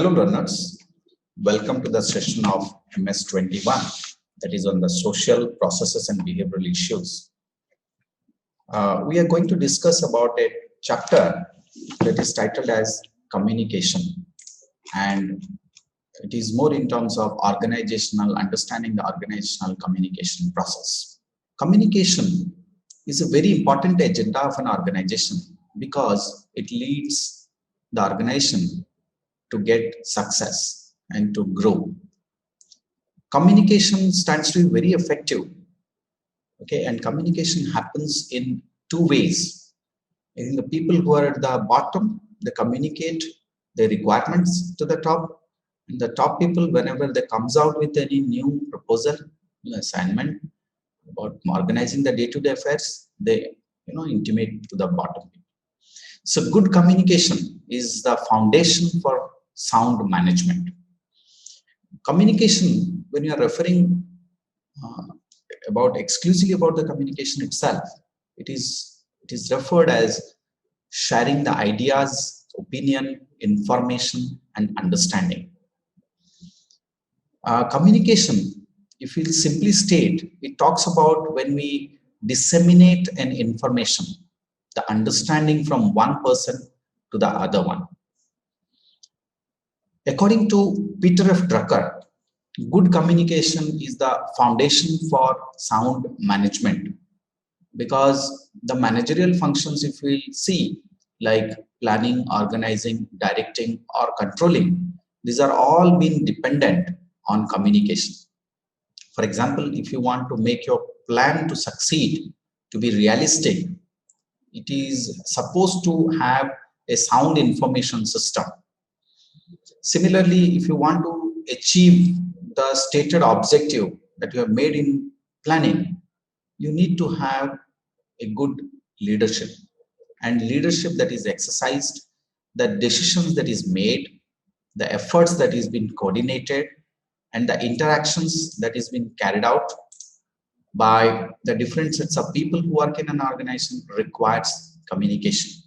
Hello learners, welcome to the session of MS21 that is on the social processes and behavioral issues. We are going to discuss about a chapter that is titled as communication, and it is more in terms of understanding the organizational communication process. Communication is a very important agenda of an organization because it leads the organization to get success and to grow. Communication stands to be very effective. Okay, and communication happens in two ways. In the people who are at the bottom, they communicate their requirements to the top. And the top people, whenever they comes out with any new proposal, new assignment about organizing the day-to-day affairs, they intimate to the bottom. So good communication is the foundation for sound management. Communication, when you are referring exclusively about the communication itself, it is referred as sharing the ideas, opinion, information, and understanding. Communication, if we simply state, it talks about when we disseminate an information, the understanding from one person to the other one. According to Peter F. Drucker, good communication is the foundation for sound management, because the managerial functions, if we see, like planning, organizing, directing, or controlling, these are all being dependent on communication. For example, if you want to make your plan to succeed, to be realistic, it is supposed to have a sound information system. Similarly, if you want to achieve the stated objective that you have made in planning, you need to have a good leadership, and leadership that is exercised, the decisions that is made, the efforts that is being coordinated, and the interactions that is being carried out by the different sets of people who work in an organization requires communication.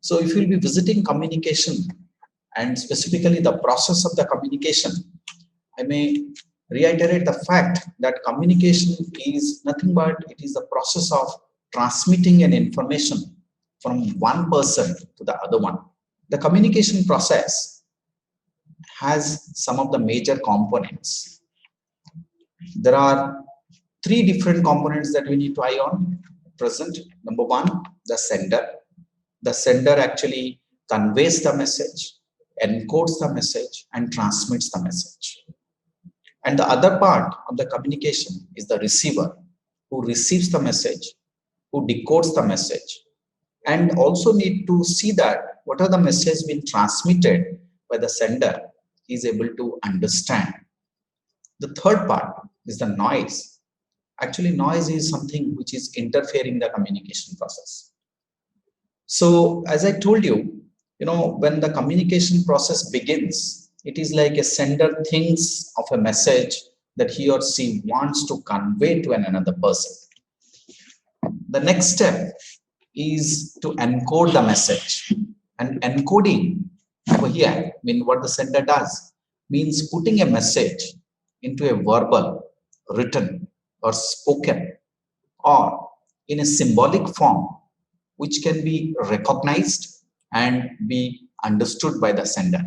So if you'll be visiting communication, and specifically the process of the communication, I may reiterate the fact that communication is nothing but it is the process of transmitting an information from one person to the other one. The communication process has some of the major components. There are three different components that we need to eye on at present. Number one, the sender. The sender actually conveys the message, encodes the message, and transmits the message. And the other part of the communication is the receiver, who receives the message, who decodes the message, and also need to see that what are the messages being transmitted by the sender is able to understand. The third part is the noise. Actually, noise is something which is interfering in the communication process. So as I told you, when the communication process begins, it is like a sender thinks of a message that he or she wants to convey to another person. The next step is to encode the message. And encoding over here, what the sender does means putting a message into a verbal, written, or spoken, or in a symbolic form, which can be recognized and be understood by the sender.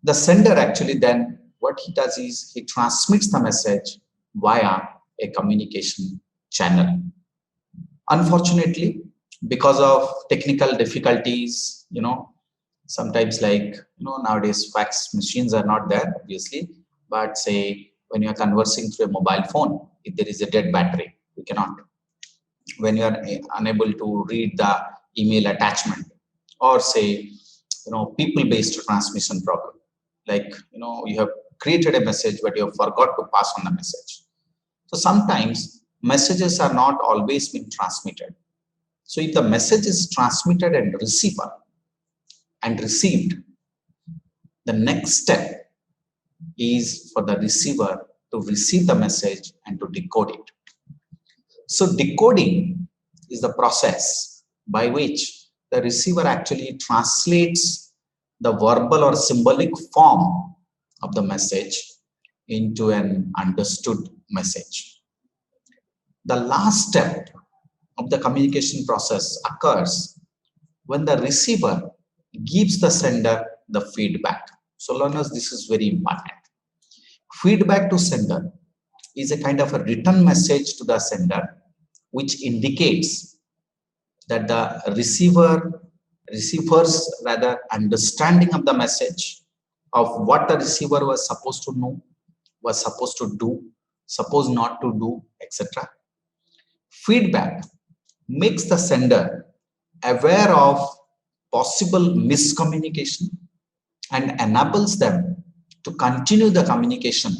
The sender actually then, what he does is he transmits the message via a communication channel. Unfortunately, because of technical difficulties, sometimes nowadays fax machines are not there, obviously, but say when you are conversing through a mobile phone, if there is a dead battery, you cannot. When you are unable to read the email attachment, or say people-based transmission problem, like you have created a message but you have forgot to pass on the message. So sometimes messages are not always being transmitted. So if the message is transmitted and received, the next step is for the receiver to receive the message and to decode it. So decoding is the process by which the receiver actually translates the verbal or symbolic form of the message into an understood message. The last step of the communication process occurs when the receiver gives the sender the feedback. So learners, this is very important. Feedback to sender is a kind of a written message to the sender which indicates that the receiver's rather understanding of the message, of what the receiver was supposed to know, was supposed to do, supposed not to do, etc. Feedback makes the sender aware of possible miscommunication and enables them to continue the communication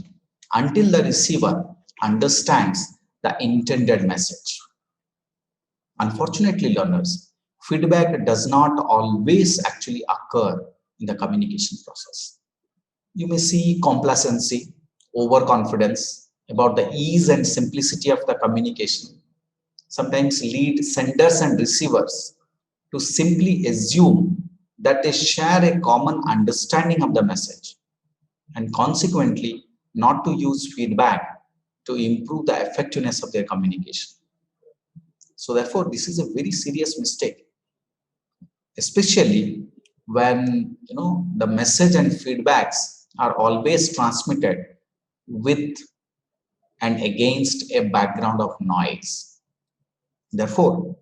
until the receiver understands the intended message. Unfortunately, learners, feedback does not always actually occur in the communication process. You may see complacency, overconfidence about the ease and simplicity of the communication sometimes lead senders and receivers to simply assume that they share a common understanding of the message and consequently not to use feedback to improve the effectiveness of their communication. So therefore, this is a very serious mistake, especially when the message and feedbacks are always transmitted with and against a background of noise. Therefore,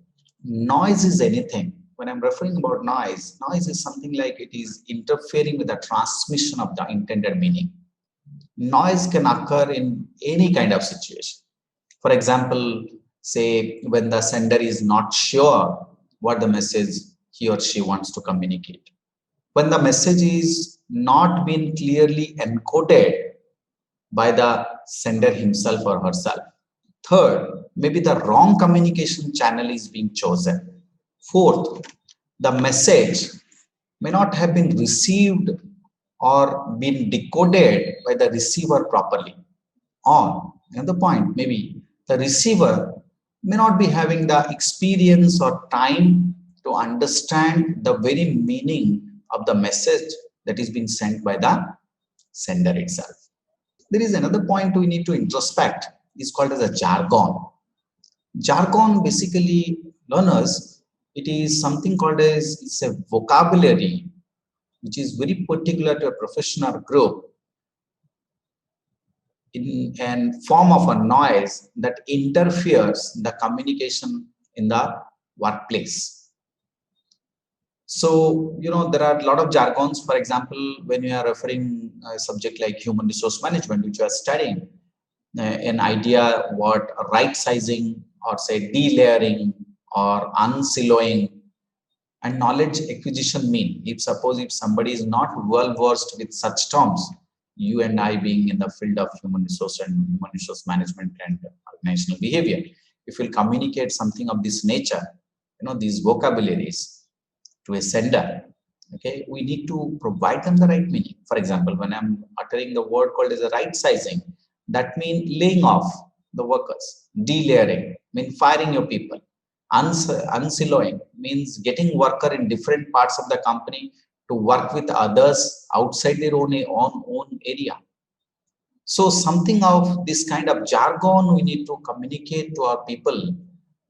noise is anything. When I'm referring about noise, noise is something like it is interfering with the transmission of the intended meaning. Noise can occur in any kind of situation. For example, say when the sender is not sure what the message he or she wants to communicate. When the message is not being clearly encoded by the sender himself or herself. Third, maybe the wrong communication channel is being chosen. Fourth, the message may not have been received or been decoded by the receiver properly. Or another point, maybe the receiver may not be having the experience or time to understand the very meaning of the message that is being sent by the sender itself. There is another point we need to introspect, is called as a jargon. Jargon basically, learners, it is something called as, it's a vocabulary which is very particular to a professional group in a form of a noise that interferes the communication in the workplace. So, there are a lot of jargons. For example, when you are referring a subject like human resource management, which you are studying, an idea what right sizing or say delayering or unsiloing and knowledge acquisition mean. If somebody is not well versed with such terms, you and I being in the field of human resource and human resource management and organizational behavior, if we'll communicate something of this nature, these vocabularies to a sender, okay, we need to provide them the right meaning. For example, when I'm uttering the word called as a right sizing, that means laying off the workers. Delayering means firing your people. Unsiloing means getting worker in different parts of the company to work with others outside their own area. So something of this kind of jargon we need to communicate to our people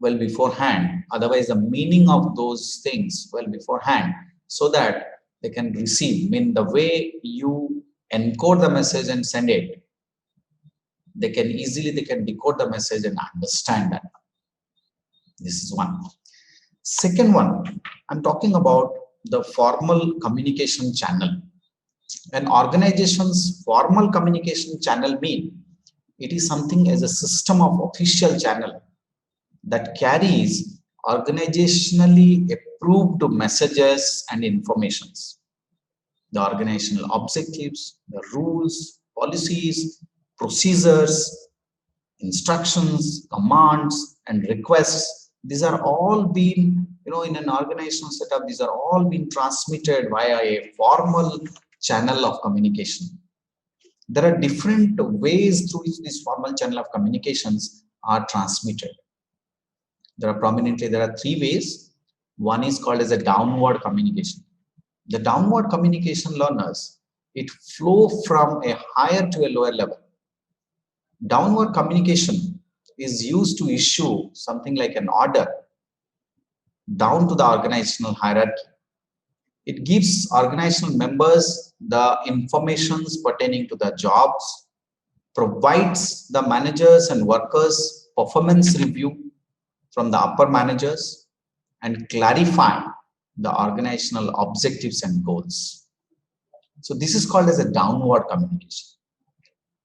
well beforehand. Otherwise, the meaning of those things well beforehand, so that they can receive. I mean, the way you encode the message and send it, they can decode the message and understand that. This is one. Second one, I'm talking about the formal communication channel. An organization's formal communication channel mean it is something as a system of official channel that carries organizationally approved messages and informations. The organizational objectives, the rules, policies, procedures, instructions, commands, and requests, these are all being, in an organizational setup, these are all being transmitted via a formal channel of communication. There are different ways through which this formal channel of communications are transmitted. There are three ways. One is called as a downward communication. The downward communication learners, it flow from a higher to a lower level. Downward communication is used to issue something like an order down to the organizational hierarchy. It gives organizational members the informations pertaining to the jobs, provides the managers and workers performance review from the upper managers, and clarify the organizational objectives and goals. So this is called as a downward communication.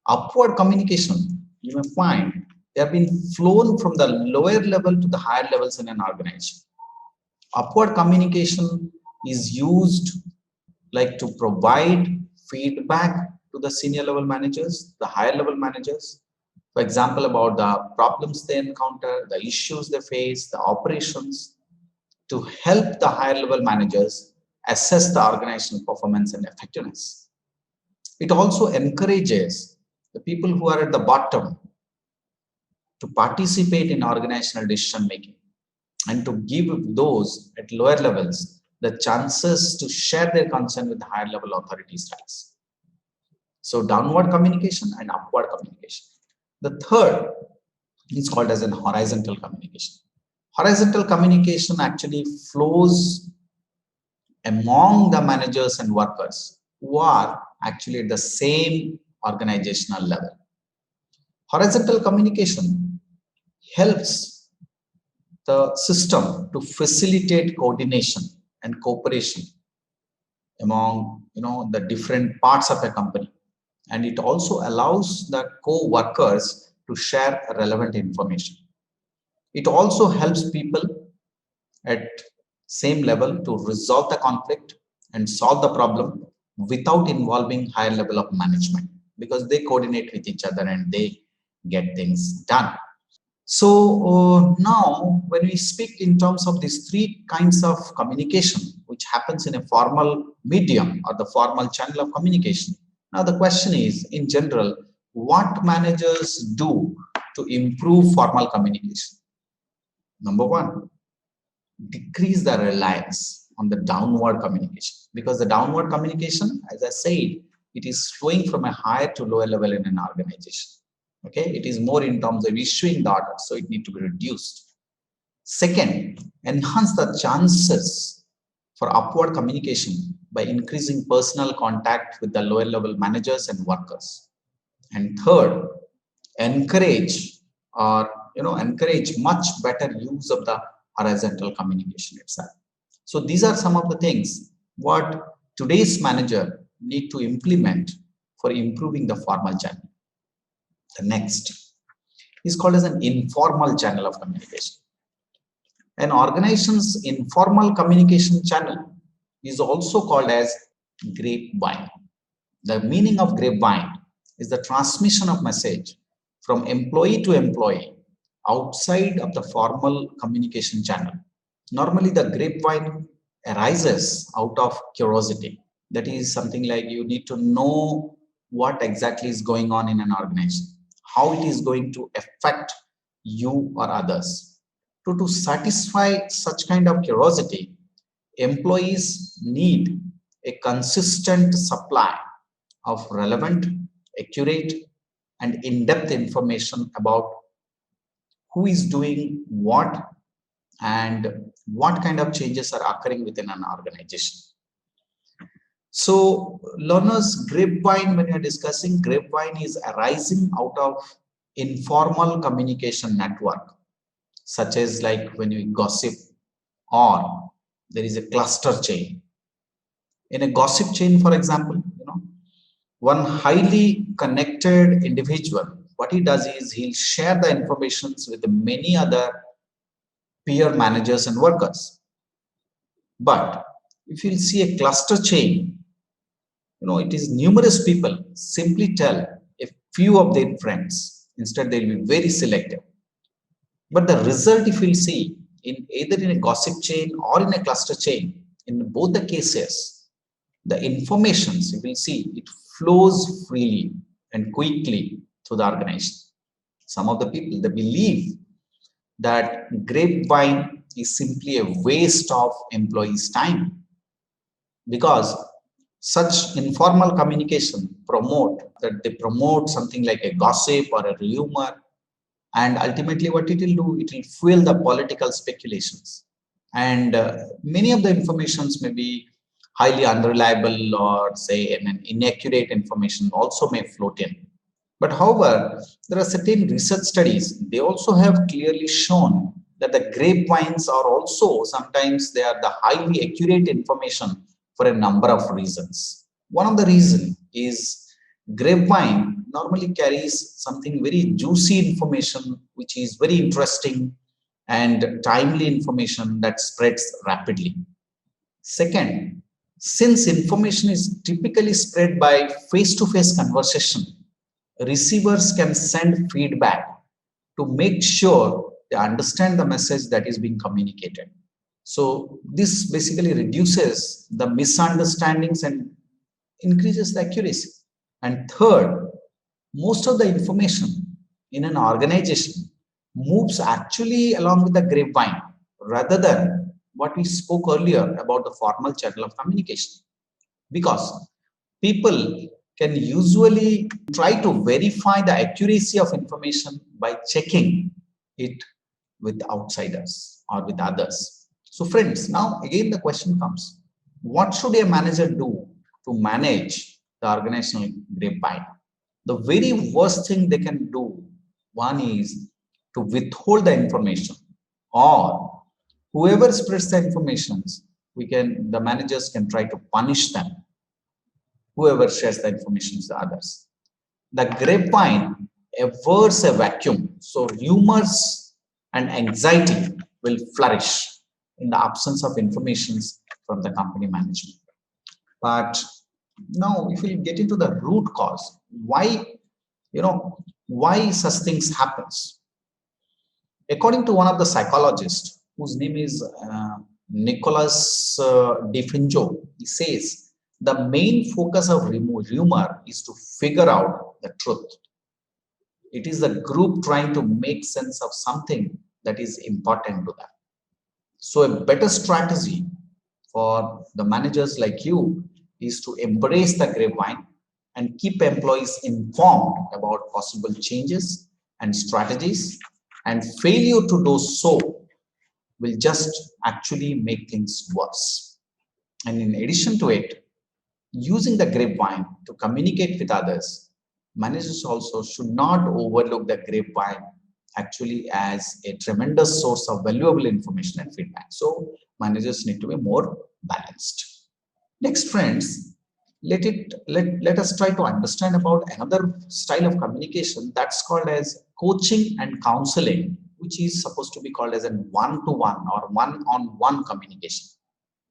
Upward communication, you may find they have been flown from the lower level to the higher levels in an organization. Upward communication is used like to provide feedback to the senior level managers, the higher level managers, for example, about the problems they encounter, the issues they face, the operations, to help the higher level managers assess the organizational performance and effectiveness. It also encourages the people who are at the bottom to participate in organizational decision making and to give those at lower levels the chances to share their concern with the higher level authorities. So downward communication and upward communication. The third is called as an horizontal communication. Horizontal communication actually flows among the managers and workers who are actually at the same organizational level. Horizontal communication helps the system to facilitate coordination and cooperation among the different parts of a company, and it also allows the co-workers to share relevant information. It also helps people at same level to resolve the conflict and solve the problem without involving higher level of management, because they coordinate with each other and they get things done. So now when we speak in terms of these three kinds of communication which happens in a formal medium or the formal channel of communication, now the question is, in general, what managers do to improve formal communication? Number one, decrease the reliance on the downward communication, because the downward communication, as I said, it is flowing from a higher to lower level in an organization. Okay, it is more in terms of issuing the order, so it need to be reduced. Second, enhance the chances for upward communication by increasing personal contact with the lower level managers and workers. And third, encourage encourage much better use of the horizontal communication itself. So these are some of the things what today's manager need to implement for improving the formal channel. The next is called as an informal channel of communication. An organization's informal communication channel is also called as grapevine. The meaning of grapevine is the transmission of message from employee to employee outside of the formal communication channel. Normally, the grapevine arises out of curiosity. That is something like you need to know what exactly is going on in an organization, how it is going to affect you or others. To satisfy such kind of curiosity, employees need a consistent supply of relevant, accurate, and in-depth information about who is doing what and what kind of changes are occurring within an organization. So learners, grapevine, when you're discussing, grapevine is arising out of informal communication network, such as like when you gossip, or there is a cluster chain. In a gossip chain, for example, one highly connected individual, what he does is he'll share the informations with many other peer managers and workers. But if you'll see a cluster chain, it is numerous people simply tell a few of their friends. Instead, they'll be very selective. But the result, if you'll see, in either in a gossip chain or in a cluster chain, in both the cases, the informations, you will see, it flows freely and quickly through the organization. Some of the people, they believe that grapevine is simply a waste of employees' time. because such informal communication promote something like a gossip or a rumor, and ultimately what it will do, it will fuel the political speculations, and many of the informations may be highly unreliable or say an inaccurate information also may float in. But however, there are certain research studies, they also have clearly shown that the grapevines are also sometimes they are the highly accurate information for a number of reasons. One of the reason is grapevine normally carries something very juicy information, which is very interesting and timely information that spreads rapidly. Second, since information is typically spread by face-to-face conversation, receivers can send feedback to make sure they understand the message that is being communicated. So this basically reduces the misunderstandings and increases the accuracy. And third, most of the information in an organization moves actually along with the grapevine rather than what we spoke earlier about the formal channel of communication, because people can usually try to verify the accuracy of information by checking it with outsiders or with others. So friends, now again the question comes, what should a manager do to manage the organizational grapevine? The very worst thing they can do, one is to withhold the information, or whoever spreads the information, the managers can try to punish them, whoever shares the information to others. The grapevine averts a vacuum, so rumors and anxiety will flourish in the absence of information from the company management. But now, if we get into the root cause, why such things happens? According to one of the psychologists, whose name is Nicholas DeFinjo, he says the main focus of humor is to figure out the truth. It is the group trying to make sense of something that is important to them. So a better strategy for the managers like you is to embrace the grapevine and keep employees informed about possible changes and strategies, and failure to do so will just actually make things worse. And in addition to it, using the grapevine to communicate with others, managers also should not overlook the grapevine actually as a tremendous source of valuable information and feedback. So managers need to be more balanced. Next, friends, let us try to understand about another style of communication that's called as coaching and counseling, which is supposed to be called as a one-to-one or one-on-one communication.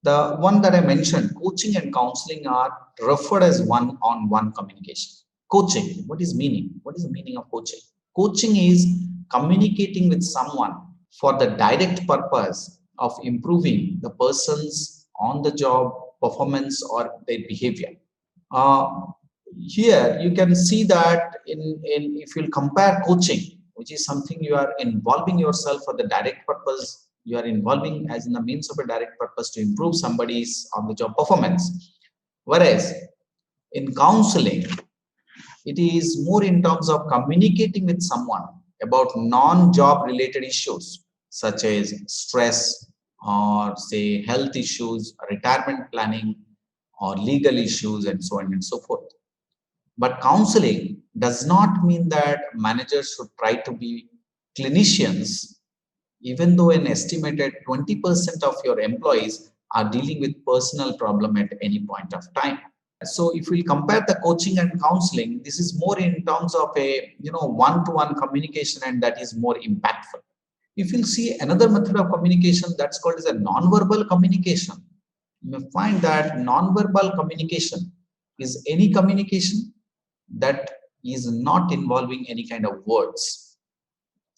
The one that I mentioned, coaching and counseling, are referred as one-on-one communication. Coaching, what is meaning? What is the meaning of coaching? Coaching is communicating with someone for the direct purpose of improving the person's on-the-job performance or their behavior. Here you can see that if you compare coaching, which is something you are involving yourself for the direct purpose, you are involving as in the means of a direct purpose to improve somebody's on-the-job performance. Whereas in counseling, it is more in terms of communicating with someone about non-job related issues such as stress or say health issues, retirement planning, or legal issues, and so on and so forth. But counseling does not mean that managers should try to be clinicians, even though an estimated 20% of your employees are dealing with personal problem at any point of time. So if we compare the coaching and counseling, this is more in terms of a one-to-one communication, and that is more impactful. If you see another method of communication, that's called as a non-verbal communication. You may find that non-verbal communication is any communication that is not involving any kind of words.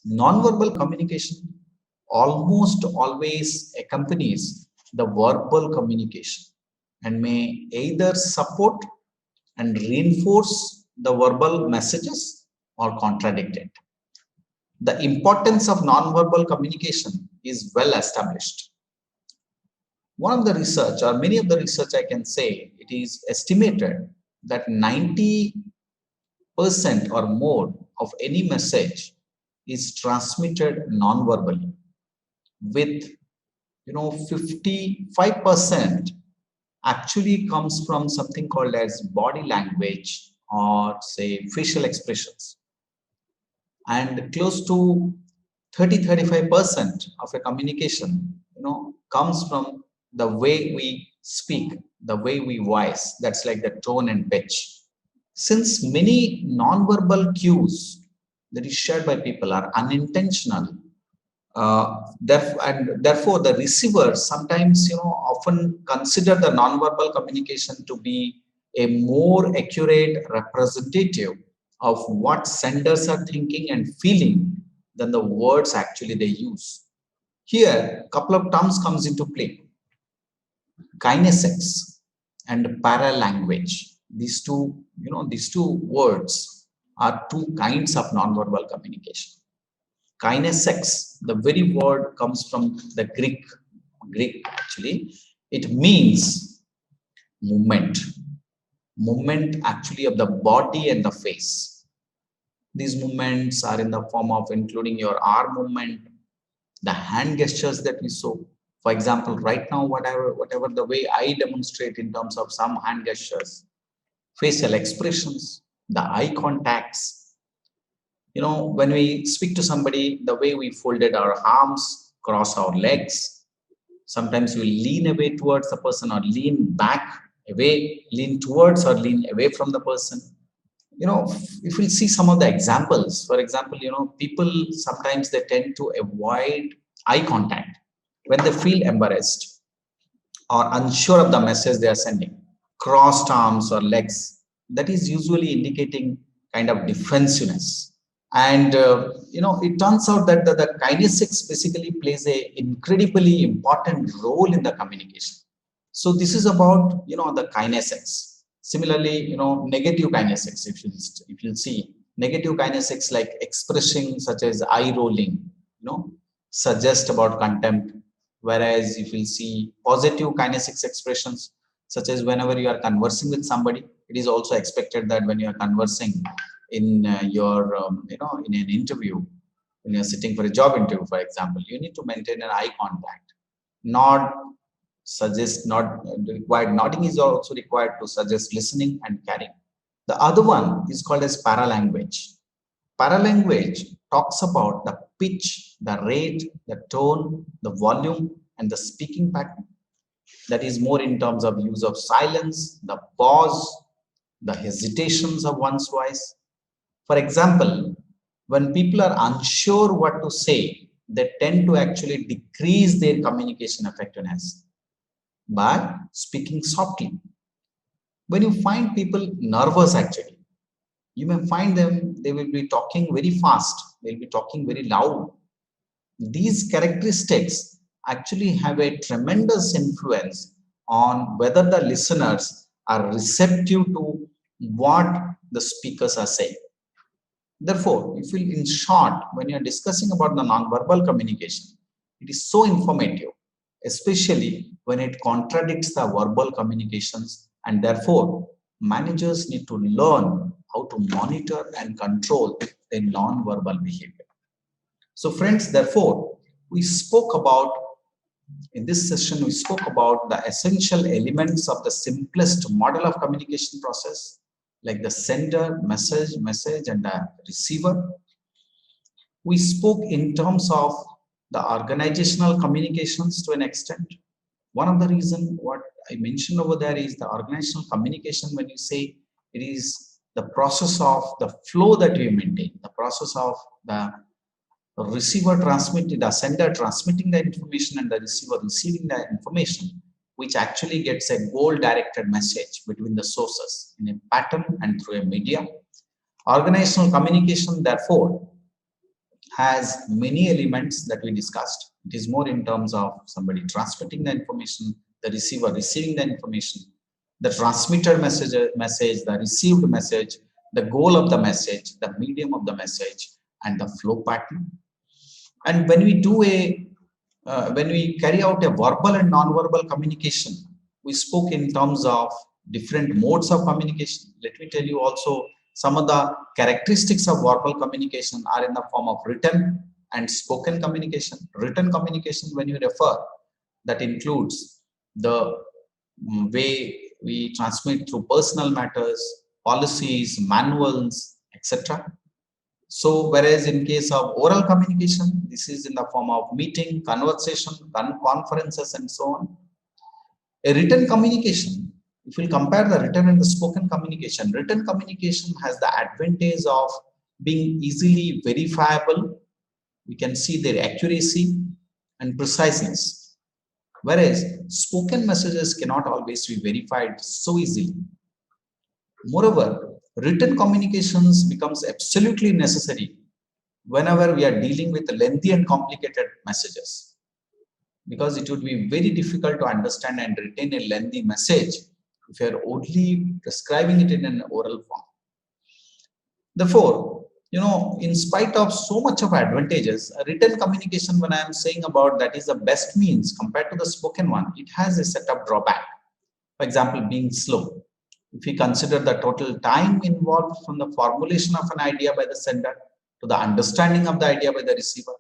Non-verbal communication almost always accompanies the verbal communication and may either support and reinforce the verbal messages or contradict it. The importance of non-verbal communication is well established. One of the research or many of the research I can say, it is estimated that 90% or more of any message is transmitted non-verbally, with 55% actually comes from something called as body language or say facial expressions, and close to 30-35% of a communication comes from the way we speak, the way we voice, that's like the tone and pitch. Since many non-verbal cues that is shared by people are unintentional, and therefore the receiver sometimes often consider the non-verbal communication to be a more accurate representative of what senders are thinking and feeling than the words actually they use. Here, a couple of terms comes into play: kinesics and paralanguage. These two words are two kinds of non-verbal communication. Kinesics, the very word comes from the Greek actually. It means movement actually of the body and the face. These movements are in the form of including your arm movement, the hand gestures that we saw. For example, right now, whatever the way I demonstrate in terms of some hand gestures, facial expressions, the eye contacts. When we speak to somebody, the way we folded our arms, cross our legs, sometimes we lean away towards the person or lean back away, lean towards or lean away from the person. If we see some of the examples, for example, people sometimes they tend to avoid eye contact when they feel embarrassed or unsure of the message they are sending. Crossed arms or legs, that is usually indicating kind of defensiveness. And it turns out that the kinesics basically plays a incredibly important role in the communication. So this is about the kinesics. Similarly, negative kinesics, if you see negative kinesics like expressing such as eye rolling, suggest about contempt. Whereas if you see positive kinesics expressions, such as whenever you are conversing with somebody, it is also expected that when you are conversing in your in an interview, when you're sitting for a job interview, for example, you need to maintain an eye contact. Not required nodding is also required to suggest listening and caring. The other one is called as paralanguage. Paralanguage talks about the pitch, the rate, the tone, the volume, and the speaking pattern. That is more in terms of use of silence, the pause, the hesitations of one's voice. For example, when people are unsure what to say, they tend to actually decrease their communication effectiveness by speaking softly. When you find people nervous, actually, you may find them, they will be talking very fast, they'll be talking very loud. These characteristics actually have a tremendous influence on whether the listeners are receptive to what the speakers are saying. Therefore, if you, in short, when you're discussing about the non-verbal communication, it is so informative, especially when it contradicts the verbal communications, and therefore managers need to learn how to monitor and control their non-verbal behavior. So friends, therefore, we spoke about, in this session, we spoke about the essential elements of the simplest model of communication process, like the sender, message, and the receiver. We spoke in terms of the organizational communications to an extent. One of the reasons what I mentioned over there is the organizational communication. When you say it is the process of the flow that we maintain, the process of the receiver transmitting, the sender transmitting the information and the receiver receiving the information, which actually gets a goal-directed message between the sources in a pattern and through a media. Organizational communication, therefore, has many elements that we discussed. It is more in terms of somebody transmitting the information, the receiver receiving the information, the transmitted message, the received message, the goal of the message, the medium of the message, and the flow pattern. And when we do a when we carry out a verbal and non-verbal communication, we spoke in terms of different modes of communication. Let me tell you also some of the characteristics of verbal communication are in the form of written and spoken communication. Written communication, when you refer, that includes the way we transmit through personal matters, policies, manuals, etc. So, whereas in case of oral communication, this is in the form of meeting, conversation, conferences, and so on. A written communication, if we compare the written and the spoken communication, written communication has the advantage of being easily verifiable. We can see their accuracy and preciseness. Whereas spoken messages cannot always be verified so easily. Moreover, written communications becomes absolutely necessary whenever we are dealing with lengthy and complicated messages, because it would be very difficult to understand and retain a lengthy message if you are only describing it in an oral form. Therefore, in spite of so much of advantages, a written communication, when I am saying about that is the best means compared to the spoken one, it has a set of drawback. For example, being slow. If we consider the total time involved from the formulation of an idea by the sender to the understanding of the idea by the receiver,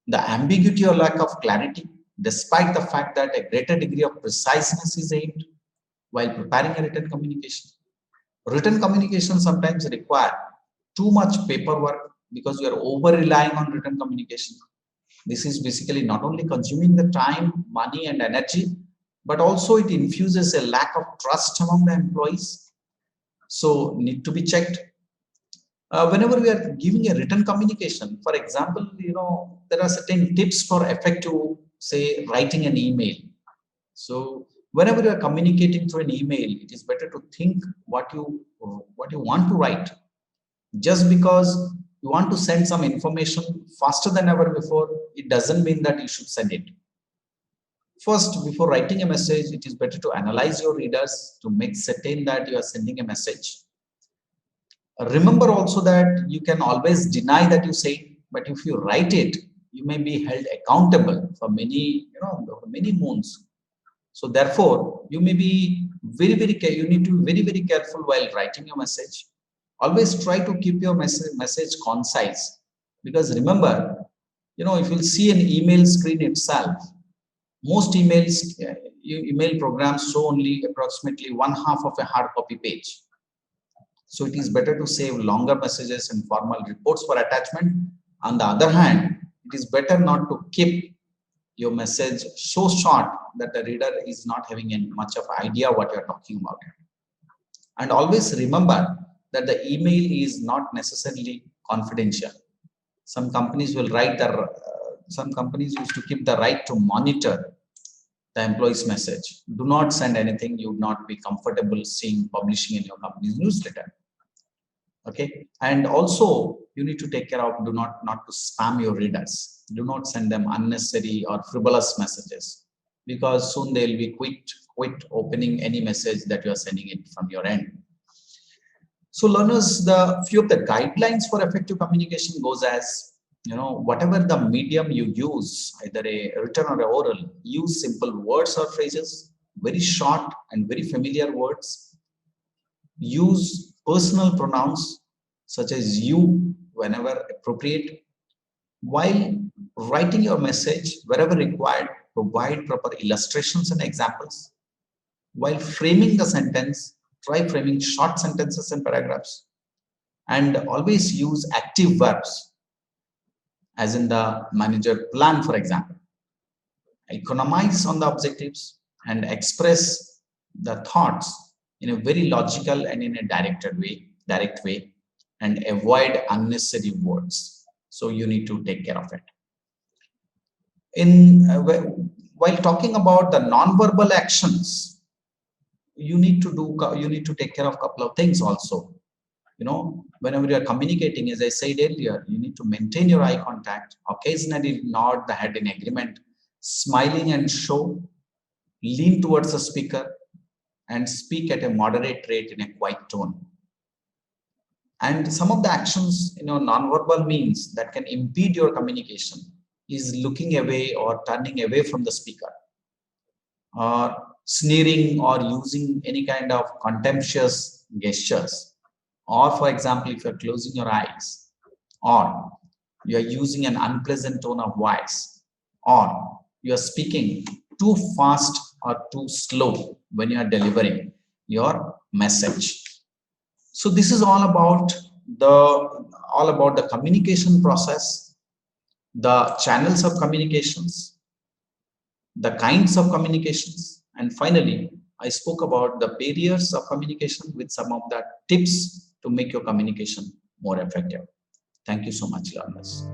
the ambiguity or lack of clarity, despite the fact that a greater degree of preciseness is aimed while preparing a written communication. Written communication sometimes require too much paperwork because you are over relying on written communication. This is basically not only consuming the time, money, and energy, but also it infuses a lack of trust among the employees. So, need to be checked. Whenever we are giving a written communication, for example, there are certain tips for effective, say, writing an email. So, whenever you are communicating through an email, it is better to think what you want to write. Just because you want to send some information faster than ever before, it doesn't mean that you should send it. First, before writing a message, it is better to analyze your readers to make certain that you are sending a message. Remember also that you can always deny that you say it, but if you write it, you may be held accountable for many moons. So therefore, you may be you need to be very, very careful while writing your message. Always try to keep your message concise, because remember, if you'll see an email screen itself, most email programs show only approximately one half of a hard copy page. So it is better to save longer messages and formal reports for attachment. On the other hand, it is better not to keep your message so short that the reader is not having any much of idea what you are talking about. And always remember that the email is not necessarily confidential. Some companies some companies used to keep the right to monitor the employee's message. Do not send anything you would not be comfortable seeing publishing in your company's newsletter. Okay, and also you need to take care of not to spam your readers. Do not send them unnecessary or frivolous messages, because soon they'll be quit opening any message that you are sending it from your end. So learners, the few of the guidelines for effective communication goes as, whatever the medium you use, either a written or a oral, use simple words or phrases, very short and very familiar words. Use personal pronouns such as you whenever appropriate. While writing your message, wherever required, provide proper illustrations and examples. While framing the sentence, try framing short sentences and paragraphs. And always use active verbs, as in the manager plan, for example. Economize on the objectives and express the thoughts in a very logical and in a direct way, and avoid unnecessary words. So you need to take care of it. While talking about the non-verbal actions, you need to take care of a couple of things also. Whenever you are communicating, as I said earlier, you need to maintain your eye contact, occasionally nod the head in agreement, smiling and show, lean towards the speaker, and speak at a moderate rate in a quiet tone. And some of the actions, non-verbal means that can impede your communication is looking away or turning away from the speaker, or sneering or using any kind of contemptuous gestures, or for example, if you're closing your eyes, or you are using an unpleasant tone of voice, or you are speaking too fast or too slow when you are delivering your message. So this is all about the communication process, the channels of communications, the kinds of communications, and finally, I spoke about the barriers of communication with some of the tips to make your communication more effective. Thank you so much, learners.